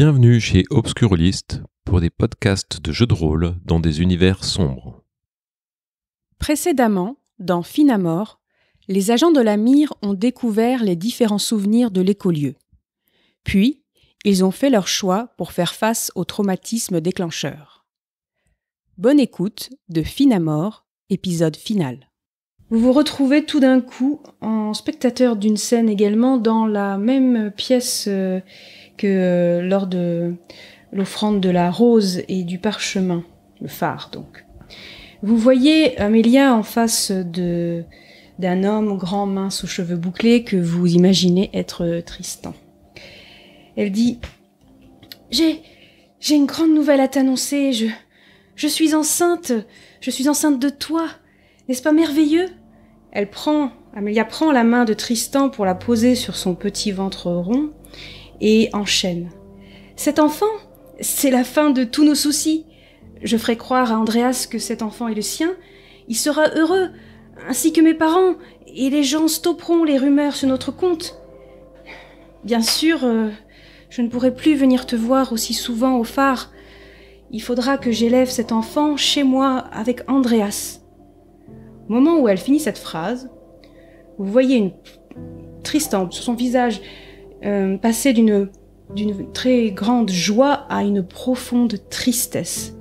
Bienvenue chez Obscurlist pour des podcasts de jeux de rôle dans des univers sombres. Précédemment, dans Finamore, les agents de la mire ont découvert les différents souvenirs de l'écolieu. Puis, ils ont fait leur choix pour faire face au traumatisme déclencheur. Bonne écoute de Finamore, épisode final. Vous vous retrouvez tout d'un coup en spectateur d'une scène également dans la même pièce que lors de l'offrande de la rose et du parchemin, le phare donc. Vous voyez Amélia en face d'un homme grand, mince, aux cheveux bouclés que vous imaginez être Tristan. Elle dit « J'ai une grande nouvelle à t'annoncer, je suis enceinte de toi, n'est-ce pas merveilleux ?» Amélia prend la main de Tristan pour la poser sur son petit ventre rond et enchaîne. « Cet enfant, c'est la fin de tous nos soucis. Je ferai croire à Andreas que cet enfant est le sien. Il sera heureux, ainsi que mes parents, et les gens stopperont les rumeurs sur notre compte. Bien sûr, je ne pourrai plus venir te voir aussi souvent au phare. Il faudra que j'élève cet enfant chez moi avec Andreas. » Au moment où elle finit cette phrase, vous voyez Tristan, sur son visage, passer d'une très grande joie à une profonde tristesse.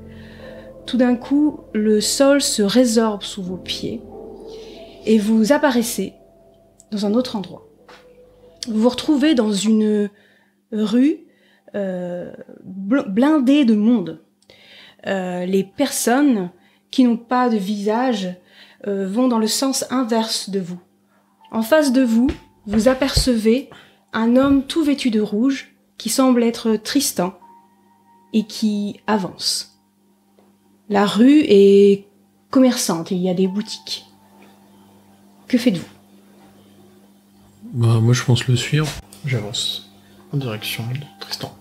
Tout d'un coup, le sol se résorbe sous vos pieds et vous apparaissez dans un autre endroit. Vous vous retrouvez dans une rue blindée de monde. Les personnes qui n'ont pas de visage vont dans le sens inverse de vous. En face de vous, vous apercevez un homme tout vêtu de rouge qui semble être Tristan et qui avance. La rue est commerçante, il y a des boutiques. Que faites-vous ? Moi je pense le suivre. J'avance en direction de Tristan.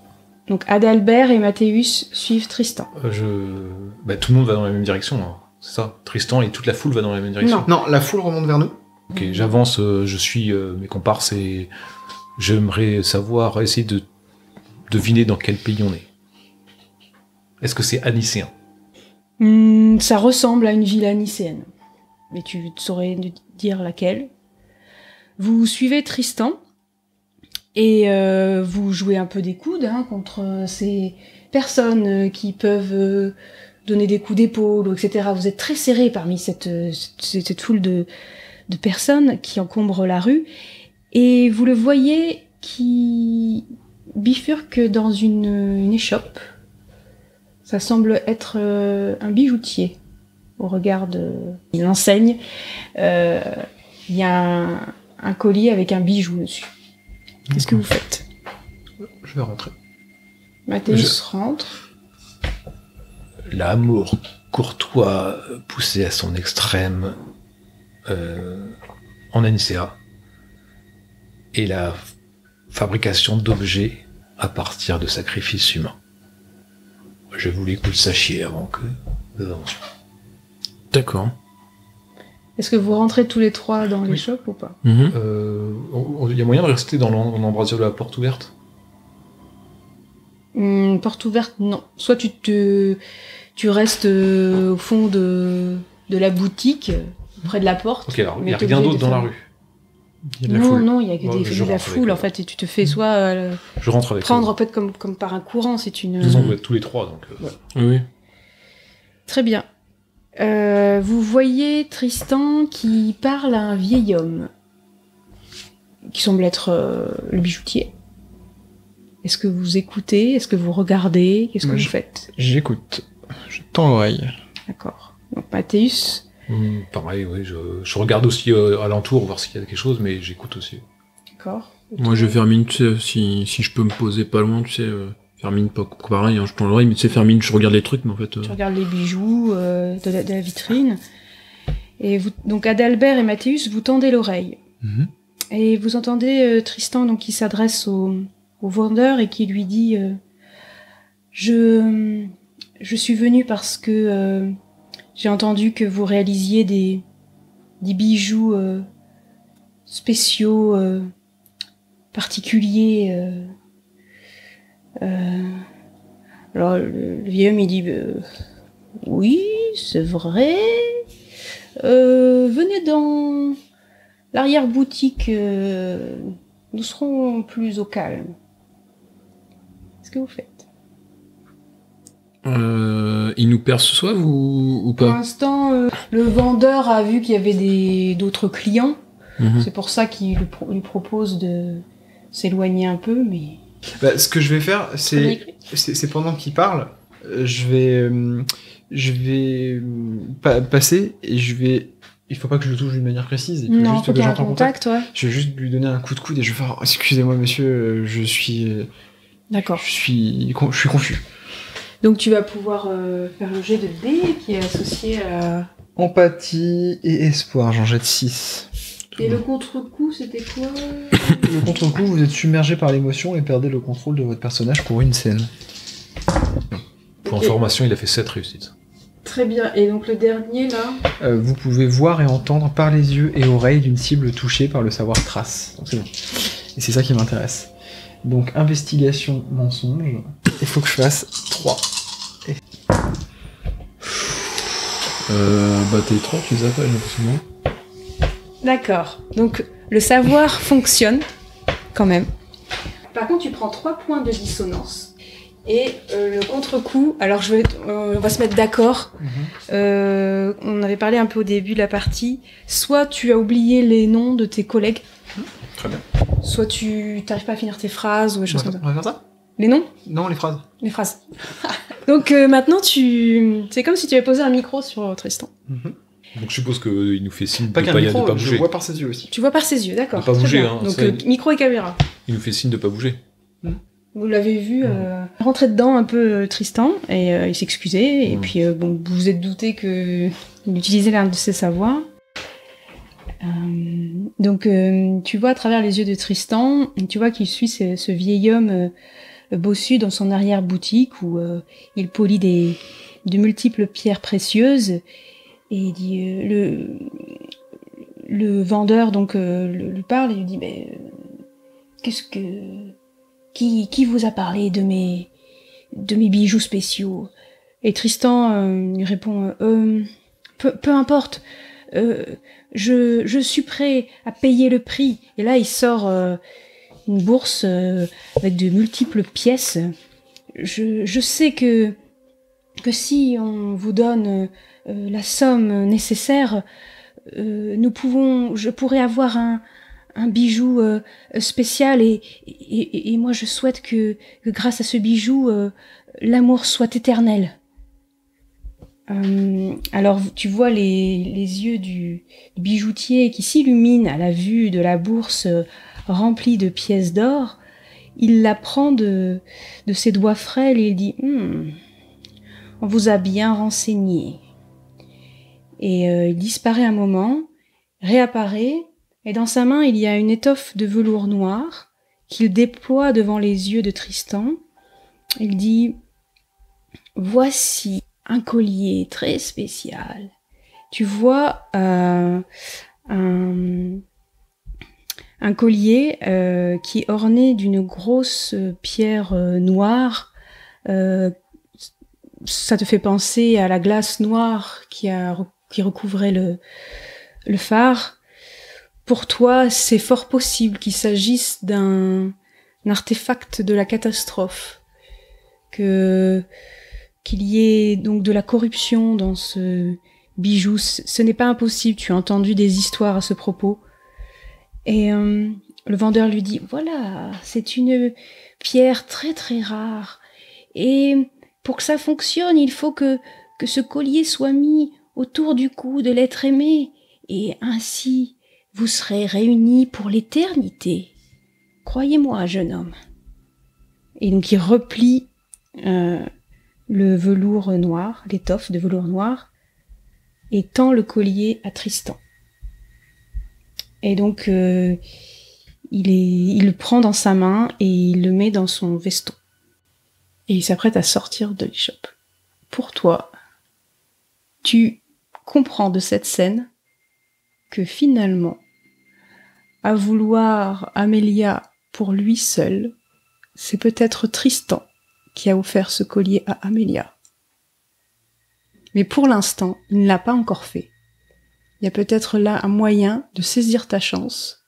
Donc Adalbert et Mathéus suivent Tristan. Tout le monde va dans la même direction, hein. C'est ça. Tristan et toute la foule va dans la même direction. Non, la foule remonte vers nous. Ok, j'avance, je suis mes comparses et j'aimerais essayer de deviner dans quel pays on est. Est-ce que c'est anicéen ? Ça ressemble à une ville anicéenne, mais tu saurais dire laquelle. Vous suivez Tristan et vous jouez un peu des coudes contre ces personnes qui peuvent donner des coups d'épaule, etc. Vous êtes très serrés parmi cette foule de personnes qui encombrent la rue, et vous le voyez qui bifurque dans une échoppe. Ça semble être un bijoutier au regard de l'enseigne. Il y a un collier avec un bijou dessus. Qu'est-ce que vous faites ? Je vais rentrer. Mathéus rentre. L'amour courtois poussé à son extrême en Anicéa et la fabrication d'objets à partir de sacrifices humains. Je voulais que vous le sachiez avant que nous avancions. D'accord. Est-ce que vous rentrez tous les trois dans l'échoppe ou pas ? Il y a moyen de rester dans l'embrasure de la porte ouverte ? Porte ouverte, non. Soit tu restes au fond de la boutique, près de la porte. Ok, alors il n'y a rien d'autre dans la rue. Il y a de la foule. Non, il y a que de la foule en fait, et tu te fais soit je rentre avec prendre en fait comme par un courant, c'est une. Nous on être tous les trois donc. Ouais. Oui. Très bien. Vous voyez Tristan qui parle à un vieil homme qui semble être le bijoutier. Est-ce que vous écoutez ? Est-ce que vous regardez ? Qu'est-ce que vous faites ? J'écoute. Je tends l'oreille. D'accord. Donc Mathéus. Pareil, oui, je regarde aussi alentour, voir s'il y a quelque chose, mais j'écoute aussi. D'accord. Moi je vais faire mine, tu sais, si je peux me poser pas loin, tu sais, faire mine, pas pareil, je tends l'oreille, mais tu sais, faire mine, je regarde les trucs, mais en fait... Tu regardes les bijoux de la vitrine, et vous, donc Adalbert et Mathéus, vous tendez l'oreille. Et vous entendez Tristan donc, qui s'adresse au vendeur et qui lui dit je suis venu parce que j'ai entendu que vous réalisiez des bijoux spéciaux, particuliers, Alors le vieil homme il dit oui, c'est vrai. Venez dans l'arrière-boutique, nous serons plus au calme. Qu'est-ce que vous faites? Ils nous perçoivent ou Pour pas? l'instant, le vendeur a vu qu'il y avait d'autres clients. Mhm. C'est pour ça qu'il lui propose de s'éloigner un peu, mais... Bah, ce que je vais faire, c'est pendant qu'il parle, je vais passer et je vais... Il faut pas que je le touche d'une manière précise. Il faut Non, juste faut que qu'il y ait un j'entre en contact, ouais. Je vais juste lui donner un coup de coude et je vais faire excusez-moi monsieur, je suis D'accord. confus. Donc tu vas pouvoir faire le jet de dés qui est associé à... Empathie et espoir, j'en jette 6. Et le contre-coup, c'était quoi? Le contre-coup, vous êtes submergé par l'émotion et perdez le contrôle de votre personnage pour une scène. Pour Ok. information, il a fait 7 réussites. Très bien. Et donc le dernier, là... Vous pouvez voir et entendre par les yeux et oreilles d'une cible touchée par le savoir trace. Donc c'est bon. Et c'est ça qui m'intéresse. Donc investigation, mensonge. Il faut que je fasse 3. Bah t'es 3, tu les as pas, j'ai l'impression. D'accord. Donc le savoir fonctionne, quand même. Par contre, tu prends 3 points de dissonance. Et le contre-coup, alors on va se mettre d'accord. On avait parlé un peu au début de la partie. Soit tu as oublié les noms de tes collègues. Très bien. Soit tu n'arrives pas à finir tes phrases ou des choses comme ça. On va faire ça? Les noms? Non, les phrases. Les phrases. Donc maintenant, c'est comme si tu avais posé un micro sur Tristan. Donc je suppose qu'il nous fait signe Pas de qu'un pas micro, je bouger. vois par ses yeux aussi. Tu vois par ses yeux, d'accord. De pas très bouger, bien. hein, Donc ça, micro et caméra. Il nous fait signe de pas bouger. Vous l'avez vu rentrer dedans un peu Tristan et il s'excusait et puis bon, vous vous êtes douté que il utilisait l'un de ses savoirs. Donc tu vois à travers les yeux de Tristan, tu vois qu'il suit ce vieil homme bossu dans son arrière-boutique où il polit de multiples pierres précieuses et il dit le vendeur donc lui parle et lui dit mais qu'est-ce que qui vous a parlé de mes bijoux spéciaux? Et Tristan lui répond peu importe, je suis prêt à payer le prix. Et là il sort une bourse avec de multiples pièces. Je sais que si on vous donne la somme nécessaire, je pourrais avoir un bijou spécial et moi je souhaite que grâce à ce bijou l'amour soit éternel. Alors tu vois les yeux du bijoutier qui s'illuminent à la vue de la bourse remplie de pièces d'or. Il la prend de ses doigts frêles et il dit on vous a bien renseigné. Et il disparaît un moment, réapparaît. Et dans sa main, il y a une étoffe de velours noir qu'il déploie devant les yeux de Tristan. Il dit « Voici un collier très spécial. Tu vois un collier qui est orné d'une grosse pierre noire. Ça te fait penser à la glace noire qui recouvrait le phare. Pour toi, c'est fort possible qu'il s'agisse d'un artefact de la catastrophe, qu'il y ait donc de la corruption dans ce bijou. Ce n'est pas impossible, tu as entendu des histoires à ce propos. Et le vendeur lui dit, voilà, c'est une pierre très très rare. Et pour que ça fonctionne, il faut que ce collier soit mis autour du cou de l'être aimé, et ainsi vous serez réunis pour l'éternité. Croyez-moi, jeune homme. Et donc il replie le velours noir, l'étoffe de velours noir, et tend le collier à Tristan. Et donc il le prend dans sa main et il le met dans son veston. Et il s'apprête à sortir de l'échoppe. Pour toi, tu comprends de cette scène que finalement, à vouloir Amélia pour lui seul, c'est peut-être Tristan qui a offert ce collier à Amélia. Mais pour l'instant, il ne l'a pas encore fait. Il y a peut-être là un moyen de saisir ta chance,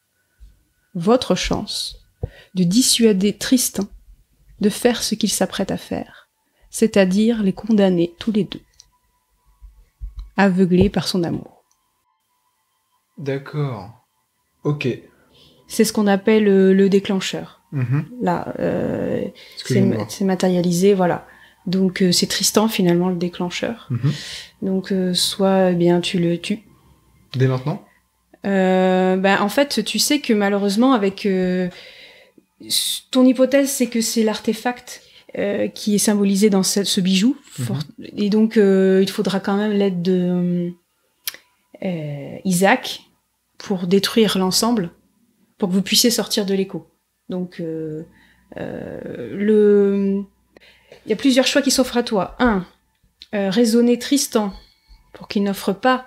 votre chance, de dissuader Tristan de faire ce qu'il s'apprête à faire, c'est-à-dire les condamner tous les deux, aveuglés par son amour. D'accord. Ok. C'est ce qu'on appelle le déclencheur. Là, Excusez-moi. c'est matérialisé, voilà. Donc c'est Tristan finalement le déclencheur. Donc soit bien tu le tues. Dès maintenant? En fait, tu sais que malheureusement avec ton hypothèse, c'est que c'est l'artefact qui est symbolisé dans ce bijou. Et donc il faudra quand même l'aide de Isaac pour détruire l'ensemble, pour que vous puissiez sortir de l'écho. Donc il y a plusieurs choix qui s'offrent à toi. 1. Raisonner Tristan pour qu'il n'offre pas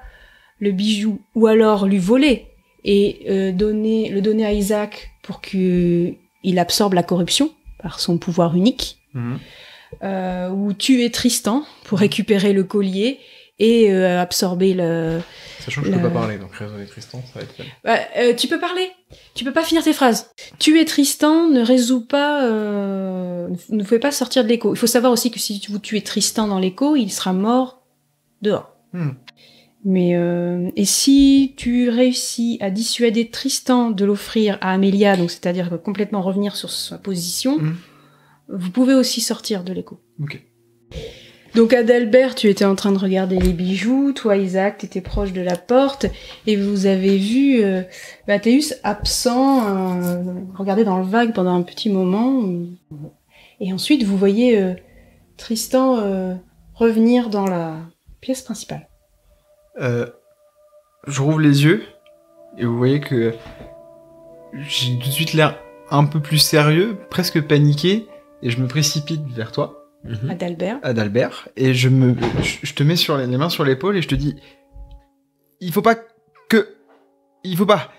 le bijou, ou alors lui voler et le donner à Isaac pour qu'il absorbe la corruption par son pouvoir unique. Ou tuer Tristan pour récupérer le collier et absorber le... Sachant que je peux pas parler, donc raisonner Tristan, ça va être fun. Tu peux parler. Tu peux pas finir tes phrases. Tuer Tristan ne résout pas... ne pouvez pas sortir de l'écho. Il faut savoir aussi que si vous tuez Tristan dans l'écho, il sera mort dehors. Mais et si tu réussis à dissuader Tristan de l'offrir à Amélia, donc c'est-à-dire complètement revenir sur sa position, vous pouvez aussi sortir de l'écho. Ok. Donc Adalbert, tu étais en train de regarder les bijoux, toi Isaac, t'étais proche de la porte, et vous avez vu Mathéus absent, regarder dans le vague pendant un petit moment, et ensuite vous voyez Tristan revenir dans la pièce principale. Je rouvre les yeux, et vous voyez que j'ai tout de suite l'air un peu plus sérieux, presque paniqué, et je me précipite vers toi. Adalbert, et je te mets sur les mains sur l'épaule et je te dis, il faut pas quoi? Il faut pas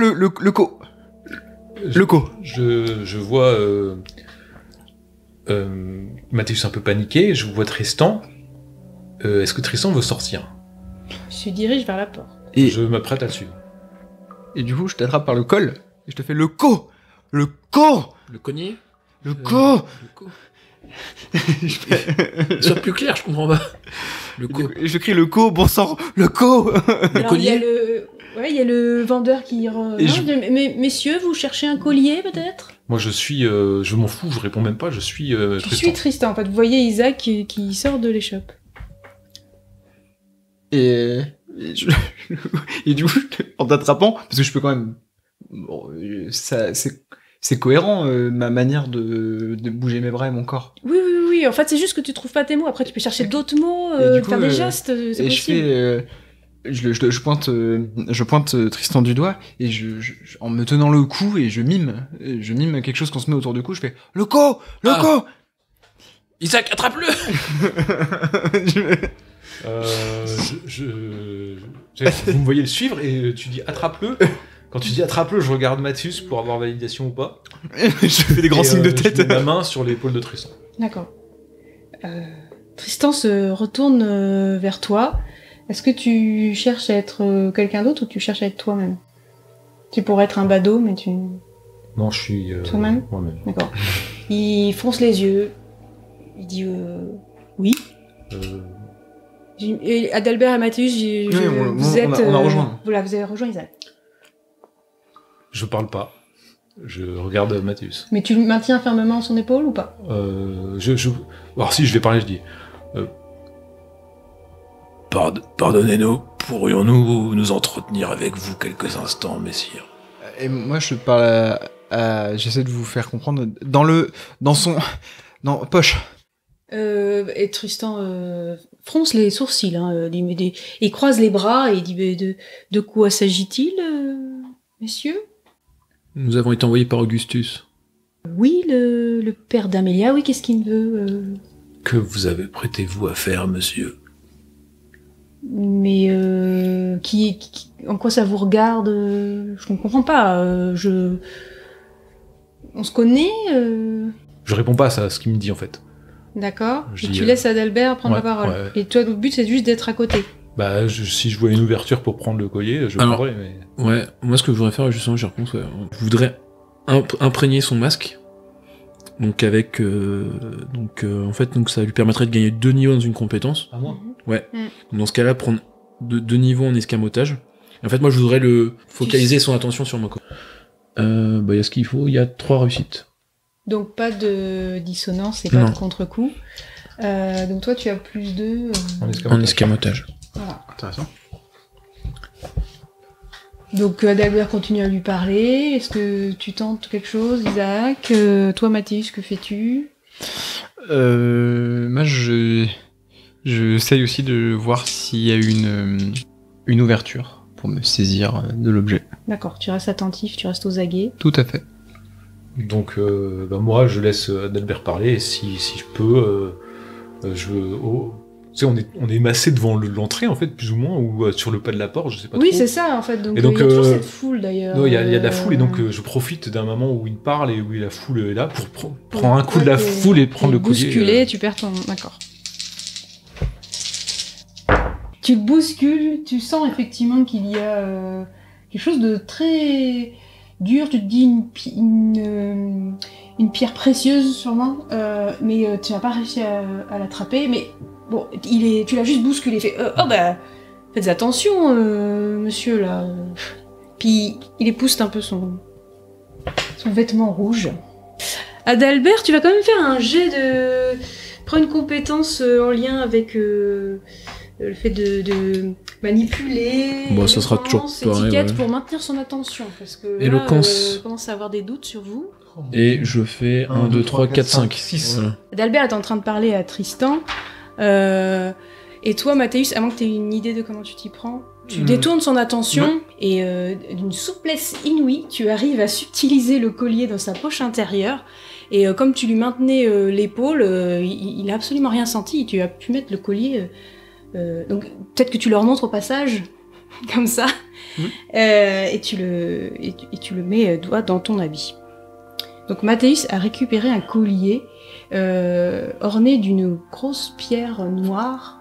le co. Le co. Je vois Mathéus un peu paniqué, je vois Tristan. Est-ce que Tristan veut sortir? Je dirige vers la porte. Et je m'apprête à le suivre. Et du coup, je t'attrape par le col et je te fais le co. Le co. Le cogner. Le co. Sois plus clair, je comprends pas. Le co. Je crie le co, bon sang, le co. Le collier. Il y a le vendeur qui... Mais messieurs, vous cherchez un collier peut-être? Moi je m'en fous, je réponds même pas, je suis Tristan. Je suis Tristan, en fait. Vous voyez Isaac qui sort de l'échoppe. Et du coup, en t'attrapant, parce que je peux quand même... Bon, c'est cohérent, ma manière de bouger mes bras et mon corps. Oui. En fait, c'est juste que tu trouves pas tes mots. Après, tu peux chercher d'autres mots, faire des gestes, c'est possible. Je pointe Tristan du doigt, et en me tenant le cou, et je mime quelque chose qu'on se met autour du cou, je fais « Le co. Isaac, attrape-le. Vous me voyez le suivre, et tu dis « Attrape-le ». Quand tu dis attrape-le, je regarde Mathéus pour avoir validation ou pas. Je fais des grands signes de tête. Je mets ma main sur l'épaule de Tristan. D'accord. Tristan se retourne vers toi. Est-ce que tu cherches à être quelqu'un d'autre ou tu cherches à être toi-même? Tu pourrais être un badaud, mais tu... Non, je suis... toi-même? Moi-même. D'accord. Il fronce les yeux. Il dit oui. Et Adalbert et Mathéus, vous êtes... on a rejoint. Voilà, vous avez rejoint Isaac. Je parle pas. Je regarde Mathéus. Mais tu maintiens fermement son épaule ou pas? Alors si, je vais parler, je dis... Pardonnez-nous, pourrions-nous nous entretenir avec vous quelques instants, messire? Et moi, je parle j'essaie de vous faire comprendre... Dans poche. Et Tristan fronce les sourcils, il croise les bras et il dit de quoi s'agit-il, messieurs? Nous avons été envoyés par Augustus. Oui, le père d'Amélia, oui, qu'est-ce qu'il veut? Que vous avez prêté-vous à faire, monsieur? Mais en quoi ça vous regarde? Je ne comprends pas. On se connaît Je réponds pas à ce qu'il me dit en fait. D'accord. Et tu laisses Adalbert prendre la parole. Ouais. Et toi, le but, c'est juste d'être à côté. Bah, si je vois une ouverture pour prendre le collier, je prendrais, mais... Ouais, moi, ce que je voudrais faire, justement, j'y repense, je voudrais imprégner son masque. Donc, avec... en fait, ça lui permettrait de gagner 2 niveaux dans une compétence. À moi. Ouais. Dans ce cas-là, prendre 2 niveaux en escamotage. En fait, moi, je voudrais le focaliser son attention sur moi. Il y a ce qu'il faut, il y a 3 réussites. Donc pas de dissonance et pas de contre-coup. Donc toi tu as plus 2... En escamotage. Voilà. Intéressant. Donc Adalbert continue à lui parler. Est-ce que tu tentes quelque chose, Isaac? Toi Mathéus, que fais-tu? Moi j'essaye aussi de voir s'il y a une ouverture pour me saisir de l'objet. D'accord, tu restes attentif, tu restes aux aguets. Tout à fait. Donc moi je laisse Adalbert parler et si je peux tu sais, on est massé devant l'entrée en fait plus ou moins ou sur le pas de la porte, je sais pas trop. Oui, c'est ça en fait. Donc il y a toujours cette foule d'ailleurs. Non, il y a de la foule et donc je profite d'un moment où il parle et où la foule est là pour prendre un coup de la foule et prendre le collier. Bousculer, tu perds ton... D'accord. Tu te bouscules, tu sens effectivement qu'il y a quelque chose de très dur, tu te dis une pierre précieuse sûrement, mais tu n'as pas réussi à l'attraper, mais bon, tu l'as juste bousculé, faites attention monsieur là. Puis il épouste un peu son vêtement rouge. Adalbert, tu vas quand même faire un jet de... Prends une compétence en lien avec le fait de manipuler, ça sera toujours étiquette pour maintenir son attention, parce que Éloquence. là, commence à avoir des doutes sur vous. Et je fais 1, 2, 3, 4, 5, 6. Voilà. Adalbert est en train de parler à Tristan, et toi, Mathéus, à moins que tu aies une idée de comment tu t'y prends, tu détournes son attention, et d'une souplesse inouïe, tu arrives à subtiliser le collier dans sa poche intérieure, et comme tu lui maintenais l'épaule, il a absolument rien senti, et tu as pu mettre le collier... donc peut-être que tu leur montres au passage, comme ça, et tu le mets dans ton habit. Donc Mathéus a récupéré un collier orné d'une grosse pierre noire,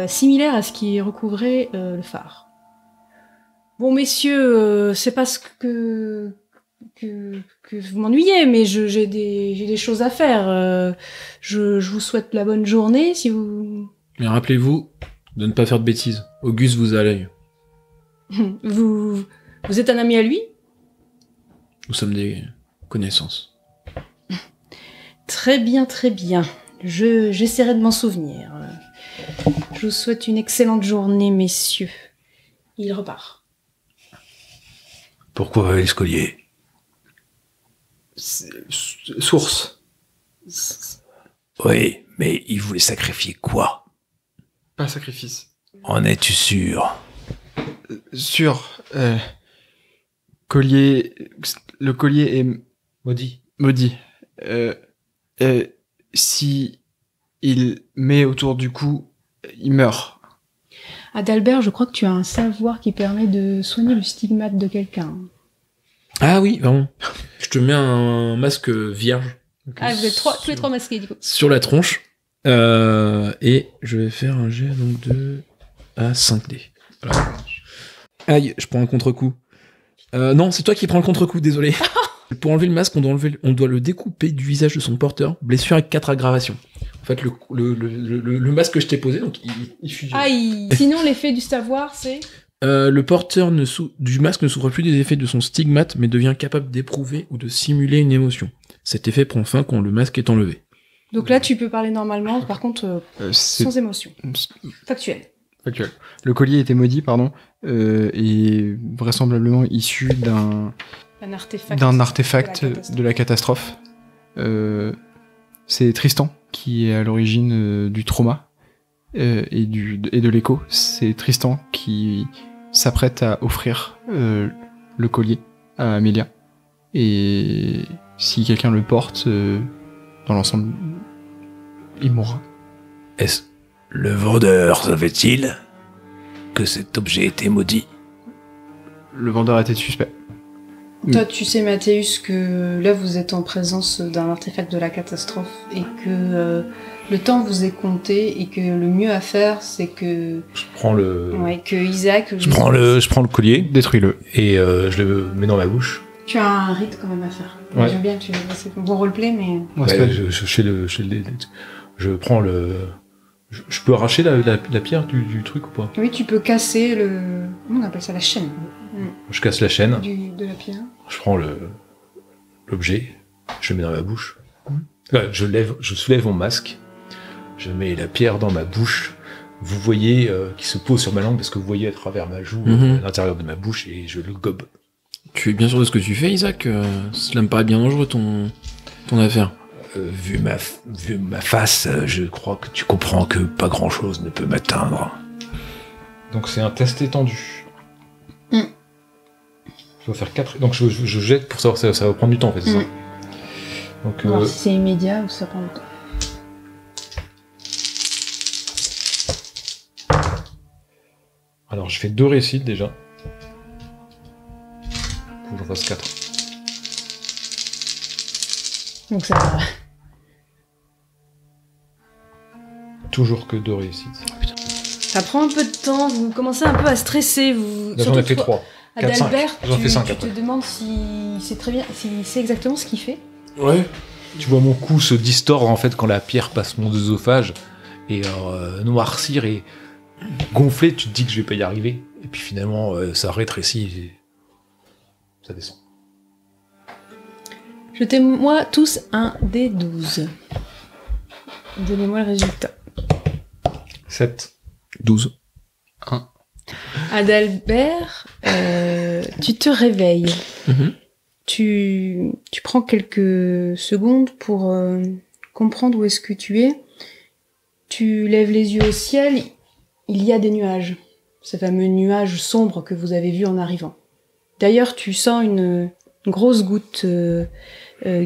similaire à ce qui recouvrait le phare. Bon messieurs, c'est pas ce que vous m'ennuyez, mais j'ai des choses à faire. Je vous souhaite la bonne journée, si vous... Mais rappelez-vous de ne pas faire de bêtises. Auguste vous a à l'œil. Vous êtes un ami à lui? Nous sommes des connaissances. Très bien, très bien. J'essaierai de m'en souvenir. Je vous souhaite une excellente journée, messieurs. Il repart. Pourquoi ce collier? Source. Oui, mais il voulait sacrifier quoi? Pas sacrifice. En es-tu sûr? Sûr. Collier... Le collier est... Maudit. Si il met autour du cou, il meurt. Adalbert, je crois que tu as un savoir qui permet de soigner le stigmate de quelqu'un. Ah oui, pardon. Je te mets un masque vierge. Ah, vous êtes tous les trois masqués, du coup. Sur la tronche. Et je vais faire un jet donc de 5D. Voilà. Aïe, je prends un contre-coup. Non, c'est toi qui prends le contre-coup, désolé. Pour enlever le masque, on doit le découper du visage de son porteur. Blessure avec 4 aggravations. En fait, le masque que je t'ai posé, donc il fusionne. Aïe. Sinon, l'effet du savoir, c'est... Le porteur du masque ne souffre plus des effets de son stigmate, mais devient capable d'éprouver ou de simuler une émotion. Cet effet prend fin quand le masque est enlevé. Donc là, tu peux parler normalement, par contre, sans émotion. Factuel. Le collier était maudit, et vraisemblablement issu d'un artefact de la catastrophe. C'est Tristan qui est à l'origine du trauma et de l'écho. C'est Tristan qui s'apprête à offrir le collier à Amélia. Et si quelqu'un le porte, dans l'ensemble, il mourra. Est-ce le vendeur savait-il que cet objet était maudit? Le vendeur était suspect. Toi, tu sais, Mathéus, que là, vous êtes en présence d'un artefact de la catastrophe et que le temps vous est compté et que le mieux à faire, c'est que... Je prends le... Ouais, que Isaac... Je prends le collier, détruis-le, et je le mets dans ma bouche. Tu as un rite quand même à faire. Ouais. J'aime bien que tu... C'est un bon roleplay, mais... Ouais, je prends le... Je peux arracher la pierre du truc ou pas? Oui, tu peux casser le... On appelle ça la chaîne. Je casse la chaîne. De la pierre. Je prends l'objet, je le mets dans ma bouche. Ouais, je soulève mon masque, je mets la pierre dans ma bouche. Vous voyez qui se pose sur ma langue parce que vous voyez à travers ma joue, à l'intérieur de ma bouche, et je le gobe. Tu es bien sûr de ce que tu fais, Isaac? Cela me paraît bien dangereux, ton affaire. Vu ma face, je crois que tu comprends que pas grand-chose ne peut m'atteindre. Donc c'est un test étendu. Je dois faire 4... Donc je jette pour savoir si ça va prendre du temps, en fait, c'est ça? Donc, voir si c'est immédiat ou ça prend du temps. Alors je fais 2 réussites déjà. Faut que j'en fasse 4. Donc ça va. Toujours que 2 réussites. Oh, putain. Ça prend un peu de temps, vous commencez un peu à stresser. Là j'en ai fait 3. Adalbert, j'en fais 5 tu après. te demandes si c'est très bien, si c'est exactement ce qu'il fait. Ouais. Tu vois mon cou se distordre en fait quand la pierre passe mon œsophage et noircir et gonfler, tu te dis que je vais pas y arriver. Et puis finalement ça rétrécit et ça descend. Jetez-moi tous un D12. Donnez-moi le résultat. 7. 12. 1. Adalbert, tu te réveilles. Tu prends quelques secondes pour comprendre où est-ce que tu es. Tu lèves les yeux au ciel, il y a des nuages. Ces fameux nuages sombres que vous avez vus en arrivant. D'ailleurs, tu sens une grosse goutte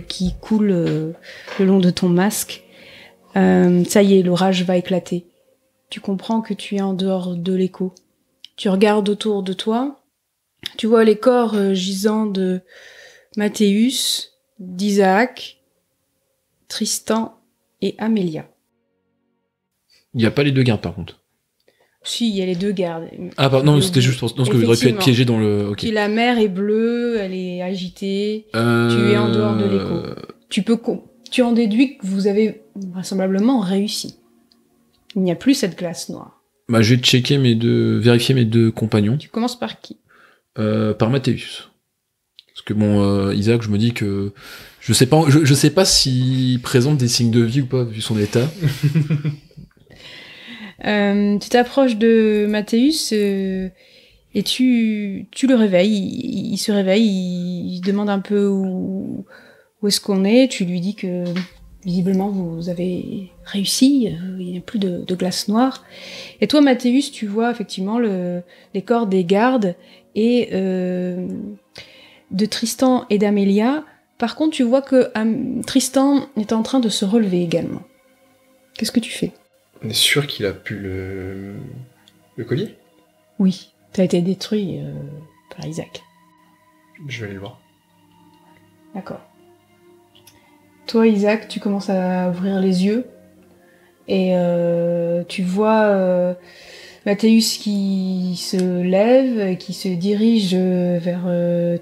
qui coule le long de ton masque. Ça y est, l'orage va éclater. Tu comprends que tu es en dehors de l'écho. Tu regardes autour de toi, tu vois les corps gisants de Mathéus, d'Isaac, Tristan et Amélia. Il n'y a pas les 2 gardes par contre. Si, il y a les 2 gardes. Ah non, c'était juste parce que j'aurais pu être piégé dans le... Okay. Puis la mer est bleue, elle est agitée, tu es en dehors de l'écho. Tu en déduis que vous avez vraisemblablement réussi. Il n'y a plus cette glace noire. Bah, je vais vérifier mes 2 compagnons. Tu commences par qui? Par Mathéus. Parce que bon, Isaac, je me dis que je sais pas s'il présente des signes de vie ou pas vu son état. Tu t'approches de Mathéus et tu le réveilles. Il se réveille, il demande un peu où est-ce qu'on est. Tu lui dis que visiblement vous avez réussi, il n'y a plus de glace noire. Et toi, Mathéus, tu vois effectivement les corps des gardes et de Tristan et d'Amélia. Par contre, tu vois que Tristan est en train de se relever également. Qu'est-ce que tu fais? On est sûr qu'il a pu le collier? Oui, t'as été détruit par Isaac. Je vais aller le voir. D'accord. Toi, Isaac, tu commences à ouvrir les yeux et tu vois Mathéus qui se lève, qui se dirige vers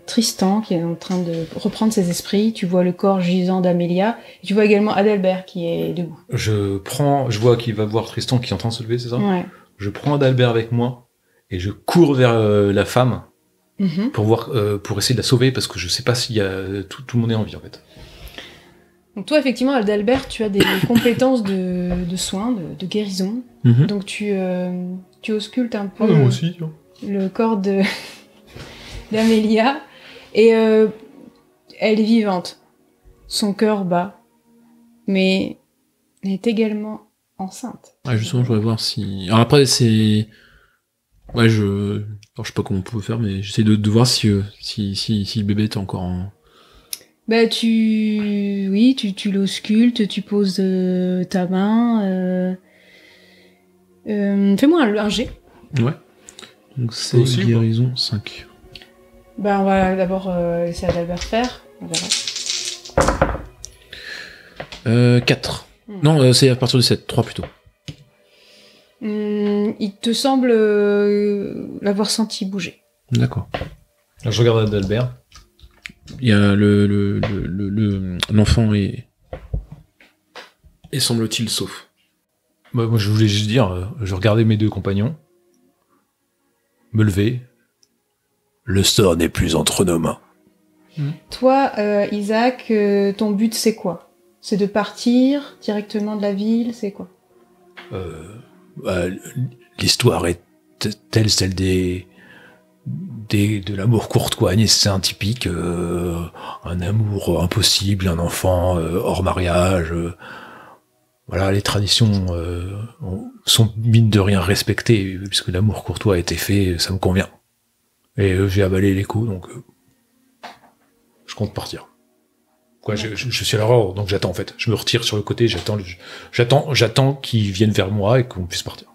Tristan, qui est en train de reprendre ses esprits. Tu vois le corps gisant d'Amélia. Et tu vois également Adalbert qui est debout. Je vois qu'il va voir Tristan qui est en train de se lever, c'est ça? Ouais. Je prends Adalbert avec moi et je cours vers la femme pour essayer de la sauver parce que je sais pas s'il y a tout le monde est en vie en fait. Donc toi, effectivement, Adalbert, tu as des compétences de soins, de guérison. Donc tu auscultes un peu moi aussi, le corps d'Amélia et elle est vivante. Son cœur bat, mais elle est également enceinte. Ouais, justement, je voudrais voir si... Alors après, c'est... Ouais, je sais pas comment on peut faire, mais j'essaie de voir si le bébé est encore en... Bah tu l'auscultes, tu poses ta main. Fais-moi un jet. Ouais. Donc c'est guérison 5. Ben, on va d'abord laisser Adalbert faire. On verra. 4. Non, c'est à partir de 7. 3 plutôt. Il te semble l'avoir senti bouger. D'accord. Alors, je regarde Adalbert. Il y a l'enfant et semble-t-il sauf. Bah, moi, je voulais juste dire, je regardais mes deux compagnons, me lever. Le sort n'est plus entre nos mains. Toi, Isaac, ton but c'est quoi? C'est de partir directement de la ville, c'est quoi? L'histoire est telle celle de l'amour courtois, c'est un typique, un amour impossible, un enfant hors mariage. Voilà, les traditions sont mine de rien respectées, puisque l'amour courtois a été fait, ça me convient. Et j'ai avalé les coups, donc je compte partir. Quoi, je suis à l'horreur, donc j'attends en fait. Je me retire sur le côté, j'attends qu'ils viennent vers moi et qu'on puisse partir.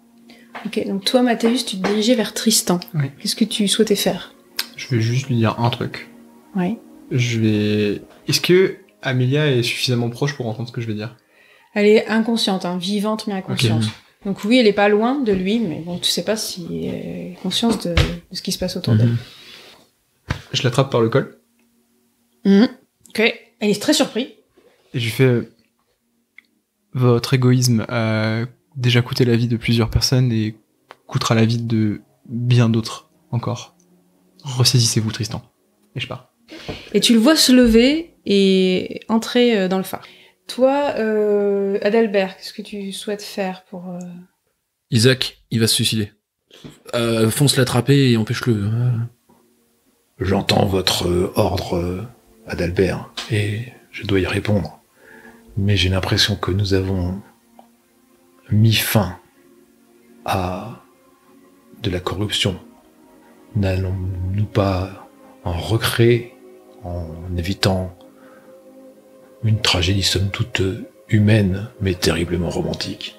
Ok, donc toi, Mathéus, tu te dirigeais vers Tristan. Oui. Qu'est-ce que tu souhaitais faire? Je vais juste lui dire un truc. Oui. Est-ce que Amélia est suffisamment proche pour entendre ce que je vais dire? Elle est inconsciente, vivante mais inconsciente. Okay. Donc oui, elle est pas loin de lui, mais bon, tu sais pas si elle est consciente de ce qui se passe autour d'elle. Je l'attrape par le col. Ok. Elle est très surprise. Et je lui fais... Votre égoïsme a déjà coûté la vie de plusieurs personnes et coûtera la vie de bien d'autres encore. Ressaisissez-vous, Tristan. Et je pars. Et tu le vois se lever et entrer dans le phare. Toi, Adalbert, qu'est-ce que tu souhaites faire pour... Isaac, il va se suicider. Fonce l'attraper et empêche-le. J'entends votre ordre, Adalbert, et je dois y répondre. Mais j'ai l'impression que nous avons mis fin à de la corruption. N'allons-nous pas en recréer en évitant une tragédie somme toute humaine, mais terriblement romantique?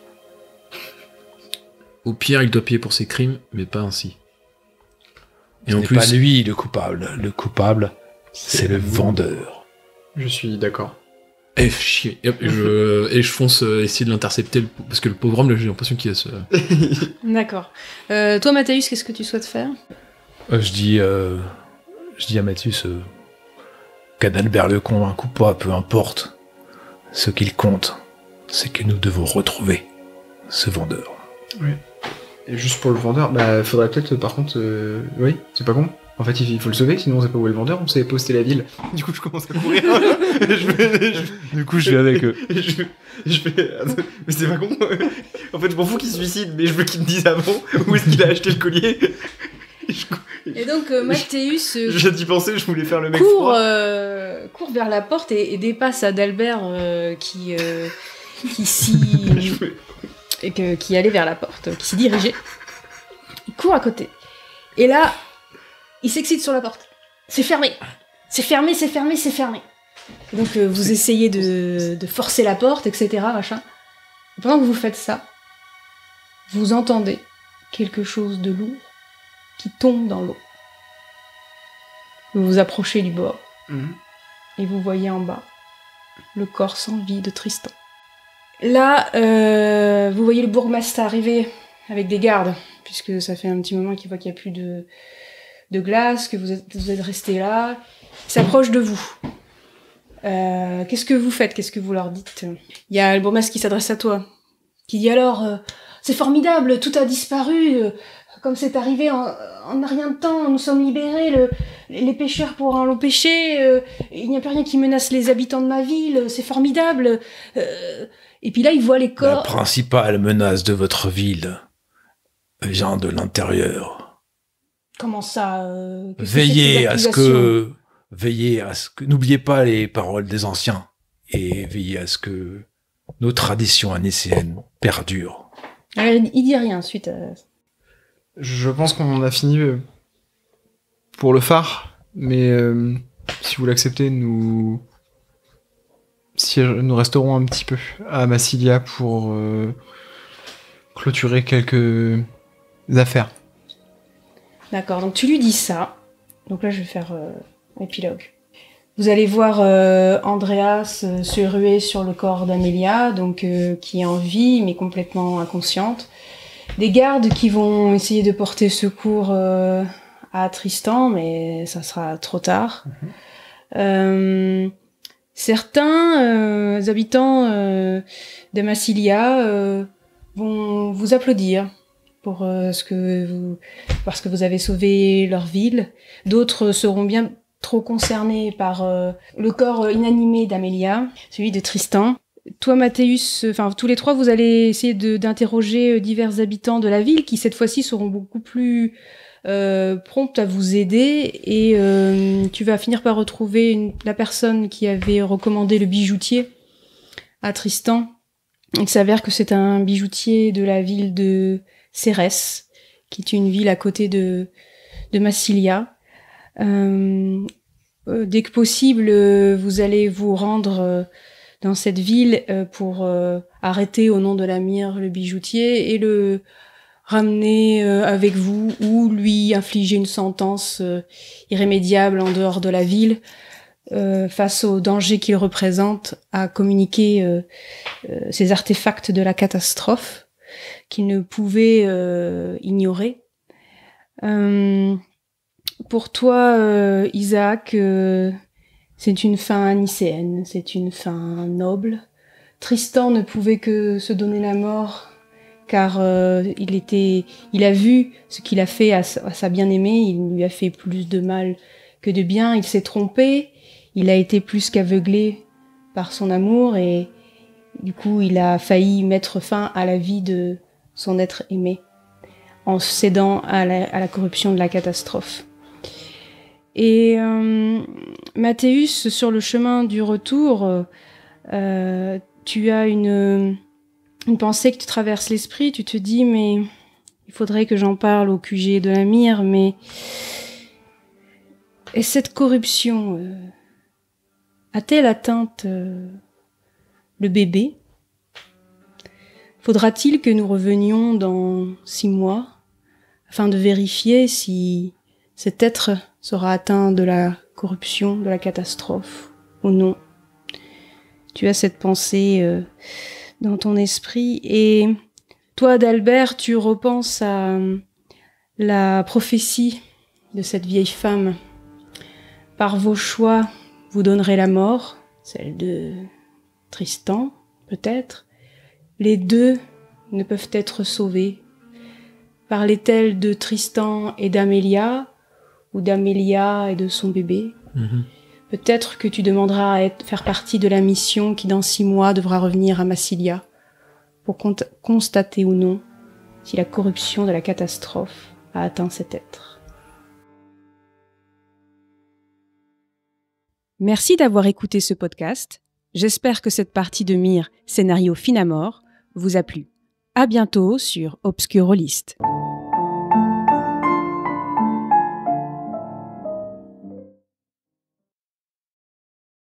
Au pire, il doit payer pour ses crimes, mais pas ainsi. Et en plus, pas lui le coupable. Le coupable, c'est le vendeur. Je suis d'accord. Chier. Et je fonce essayer de l'intercepter, parce que le pauvre homme, là, j'ai l'impression qu'il a ce... D'accord. Toi, Mathéus, qu'est-ce que tu souhaites faire? Je dis à Mathéus qu'Adalbert le convainc ou pas, peu importe. Ce qu'il compte, c'est que nous devons retrouver ce vendeur. Oui. Et juste pour le vendeur, faudrait peut-être, par contre, oui, c'est pas con. En fait, il faut le sauver, sinon on sait pas où est le vendeur, on sait pas où c'était la ville. Du coup, je commence à courir. Du coup, je vais avec eux. Je fais... Mais c'est pas con. En fait, je m'en fous qu'il se suicide, mais je veux qu'il me dise avant où est-ce qu'il a acheté le collier. Et donc, Mathéus... je viens d'y penser, je voulais faire le mec froid. Court vers la porte et dépasse Adalbert qui allait vers la porte, qui s'y dirigeait. Il court à côté. Et là, il s'excite sur la porte. C'est fermé. C'est fermé, c'est fermé, c'est fermé. Et donc, vous essayez de forcer la porte, etc., machin. Et pendant que vous faites ça, vous entendez quelque chose de lourd qui tombe dans l'eau. Vous vous approchez du bord. Et vous voyez en bas le corps sans vie de Tristan. Là, vous voyez le bourgmestre arriver avec des gardes, puisque ça fait un petit moment qu'il voit qu'il n'y a plus de glace, que vous êtes restés là. Il s'approche de vous. Qu'est-ce que vous faites? Qu'est-ce que vous leur dites? Il y a le bourgmestre qui s'adresse à toi, qui dit alors c'est formidable, tout a disparu. Comme c'est arrivé en un rien de temps, nous sommes libérés, les pêcheurs pourront pêcher, il n'y a plus rien qui menace les habitants de ma ville, c'est formidable. Et puis là, il voit les corps... La principale menace de votre ville vient de l'intérieur. Comment ça Veillez à ce que... N'oubliez pas les paroles des anciens, et veillez à ce que nos traditions anécéennes perdurent. Alors, il dit rien suite à... Je pense qu'on a fini pour le phare, mais si vous l'acceptez, nous resterons un petit peu à Massilia pour clôturer quelques affaires. D'accord, donc tu lui dis ça, Donc là, je vais faire épilogue. Vous allez voir Andreas se ruer sur le corps d'Amelia, donc qui est en vie mais complètement inconsciente. Des gardes qui vont essayer de porter secours à Tristan, mais ça sera trop tard. Certains habitants de Massilia vont vous applaudir pour parce que vous avez sauvé leur ville. D'autres seront bien trop concernés par le corps inanimé d'Amelia, celui de Tristan. Toi, Mathéus, tous les trois, vous allez essayer d'interroger divers habitants de la ville qui, cette fois-ci, seront beaucoup plus prompts à vous aider. Et tu vas finir par retrouver la personne qui avait recommandé le bijoutier à Tristan. Il s'avère que c'est un bijoutier de la ville de Cérès, qui est une ville à côté de Massilia. Dès que possible, vous allez vous rendre dans cette ville pour arrêter au nom de l'Amir le bijoutier et le ramener avec vous ou lui infliger une sentence irrémédiable en dehors de la ville face au danger qu'il représente à communiquer ces artefacts de la catastrophe qu'il ne pouvait ignorer. Pour toi, Isaac, c'est une fin nicéenne, c'est une fin noble. Tristan ne pouvait que se donner la mort, car il a vu ce qu'il a fait à sa bien-aimée, il lui a fait plus de mal que de bien, il s'est trompé, il a été plus qu'aveuglé par son amour, et du coup, il a failli mettre fin à la vie de son être aimé, en cédant à la corruption de la catastrophe. Et Mathéus, sur le chemin du retour, tu as une pensée qui te traverse l'esprit. Tu te dis, mais il faudrait que j'en parle au QG de l'Amir, mais et cette corruption a-t-elle atteint le bébé? Faudra-t-il que nous revenions dans 6 mois afin de vérifier si cet être sera atteint de la corruption, de la catastrophe ou non? Tu as cette pensée dans ton esprit, et toi, Adalbert, tu repenses à la prophétie de cette vieille femme. Par vos choix, vous donnerez la mort, celle de Tristan, peut-être. Les deux ne peuvent être sauvés. Parlait-elle de Tristan et d'Amélia, ou d'Amélia et de son bébé? Peut-être que tu demanderas à faire partie de la mission qui, dans 6 mois, devra revenir à Massilia pour constater ou non si la corruption de la catastrophe a atteint cet être. Merci d'avoir écouté ce podcast. J'espère que cette partie de Myre, scénario fin à mort, vous a plu. À bientôt sur Obscurolist.